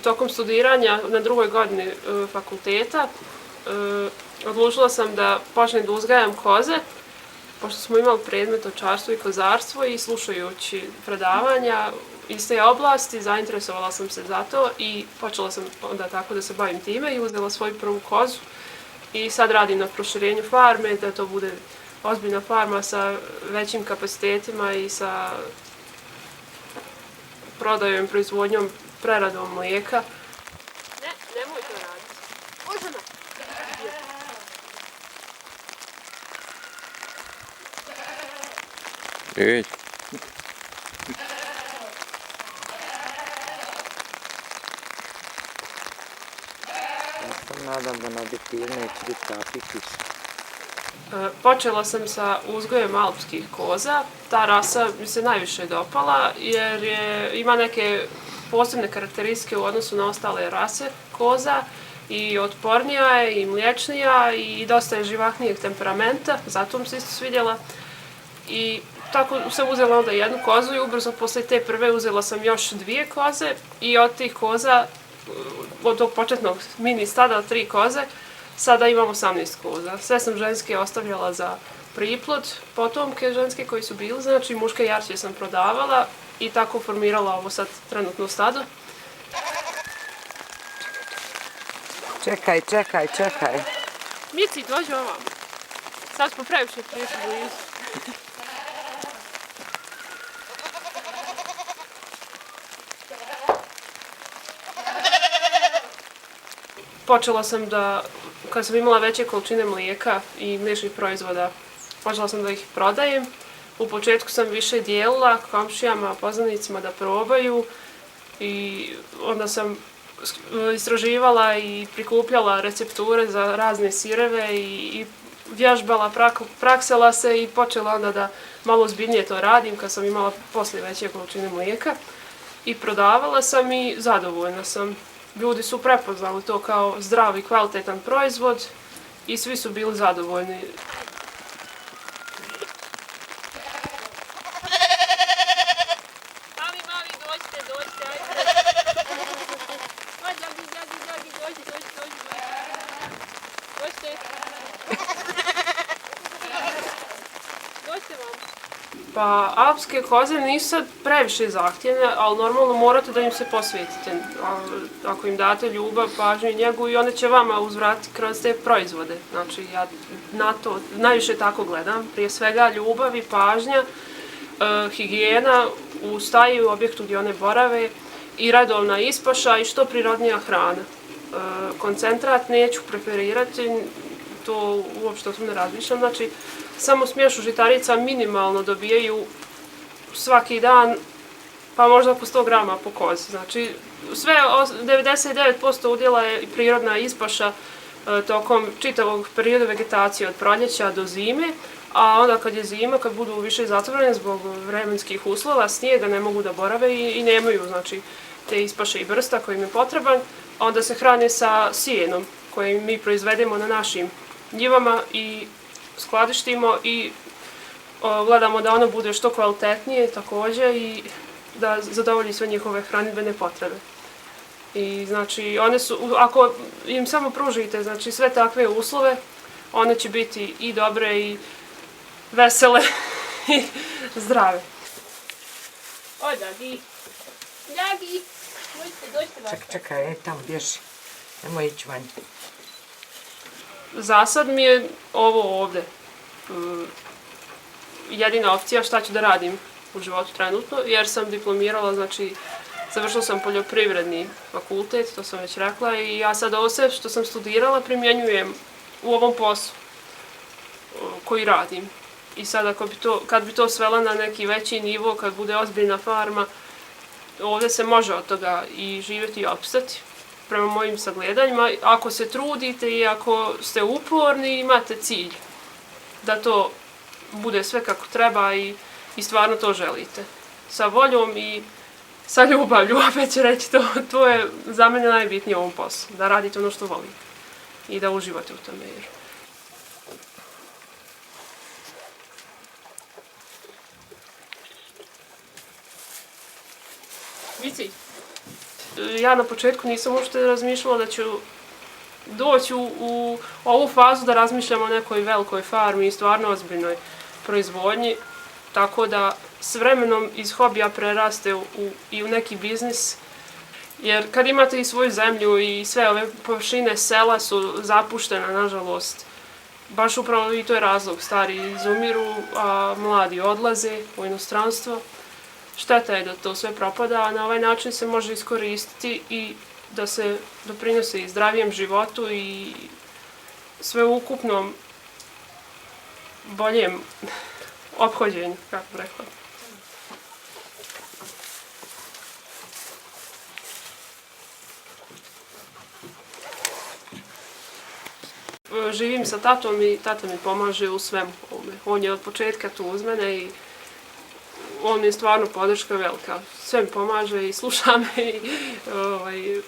Tokom studiranja na drugoj godini fakulteta odlučila sam da počnem da uzgajam koze, pošto smo imali predmet ovčarstvo i kozarstvo i slušajući predavanja iz te oblasti, zainteresovala sam se za to i počela sam onda tako da se bavim time i uzela svoju prvu kozu. I sad radim na proširenju farme, da to bude ozbiljna farma sa većim kapacitetima i sa prodajom i proizvodnjom, preradom mlijeka. Ne, nemoj to raditi. Možemo. Ej. Ja se nadam da na objektivu neće biti takvi kiš. Počela sam sa uzgojem alpskih koza. Ta rasa mi se najviše dopala jer ima neke posebne karakteristike u odnosu na ostale rase koza i otpornija je i mliječnija i dosta je živahnijeg temperamenta, zato mi se isto svidjela. I tako sam uzela onda jednu kozu i ubrzo posle te prve uzela sam još 2 koze i od tih koza, od tog početnog mini stada od 3 koze, sada imam 18 koza. Sve sam ženske ostavljala za priplod, potomke ženske koji su bili, znači muške jarće sam prodavala i tako formirala ovo sad trenutno stado. Čekaj. Mici, dođi ovamo. Sad smo previše prišli blizu. Počela sam da, kad sam imala veće količine mlijeka i mliječnih proizvoda, počela sam da ih prodajem. U početku sam više dijelila komšijama, poznanicima da probaju i onda sam istraživala i prikupljala recepture za razne sireve i vježbala, praksela se i počela onda da malo ozbiljnije to radim kad sam imala poslije veće količine mlijeka. I prodavala sam i zadovoljna sam. Ljudi su prepoznali to kao zdrav i kvalitetan proizvod i svi su bili zadovoljni. Mali, dođite, ajde. Dođite. Dođite vam. Pa, alpske koze nisu sad previše zahtjevne, ali normalno morate da im se posvetite. Ako im date ljubav, pažnju i njegu i one će vama uzvratiti kroz te proizvode. Znači, ja na to najviše tako gledam. Prije svega ljubav i pažnja, higijena u staji, u objektu gdje one borave i redovna ispaša i što prirodnija hrana. Koncentrat neću preferirati, to uopšte o tom ne razmišljam. Znači, samo smješu žitarica minimalno dobijaju svaki dan, pa možda oko 100 grama po kozi. Znači, sve 99% udjela je prirodna ispaša tokom čitavog perioda vegetacije od proljeća do zime, a onda kad je zima, kad budu više zatvorene zbog vremenskih uslova, snijega ne mogu da borave i nemaju znači, te ispaše i brsta koji im je potreban, onda se hrane sa sijenom koje mi proizvedemo na našim njivama i skladištimo i gledamo da ono bude što kvalitetnije također i da zadovolji sve njihove hranidbene potrebe. I znači, one su, ako im samo pružite znači, sve takve uslove, one će biti i dobre i vesele i zdrave. O, Dagi! Dagi! Dođite vas. Čekaj, tamo bježi. Nemoj ići vanj. Za sad mi je ovo ovdje jedina opcija šta ću da radim u životu trenutno, jer sam diplomirala, znači završila sam poljoprivredni fakultet, to sam već rekla, i ja sad ovo sve što sam studirala primjenjujem u ovom poslu koji radim. I sad kad bi to svela na neki veći nivo, kad bude ozbiljna farma, ovdje se može od toga i živjeti i opstati. Prema mojim sagledanjima, ako se trudite i ako ste uporni, imate cilj da to bude sve kako treba i stvarno to želite. Sa voljom i sa ljubavlju, opet ću reći to je za mene najbitnije u ovom poslu, da radite ono što volite i da uživate u tome. Vici, Ja na početku nisam uopšte razmišljala da ću doći u ovu fazu da razmišljam o nekoj velikoj farmi i stvarno ozbiljnoj proizvodnji, tako da s vremenom iz hobija preraste i u neki biznis, jer kad imate i svoju zemlju i sve ove površine sela su zapuštene, nažalost, baš upravo i to je razlog, stari izumiru, a mladi odlaze u inostranstvo. Šteta je da to sve propada, a na ovaj način se može iskoristiti i da se doprinose i zdravijem životu i sveukupnom boljem ophođenju, kako bih rekla. Živim sa tatom i tata mi pomaže u svemu ovome. On je od početka tu uz mene i on je stvarno podrška velika. Sve mi pomaže i sluša me i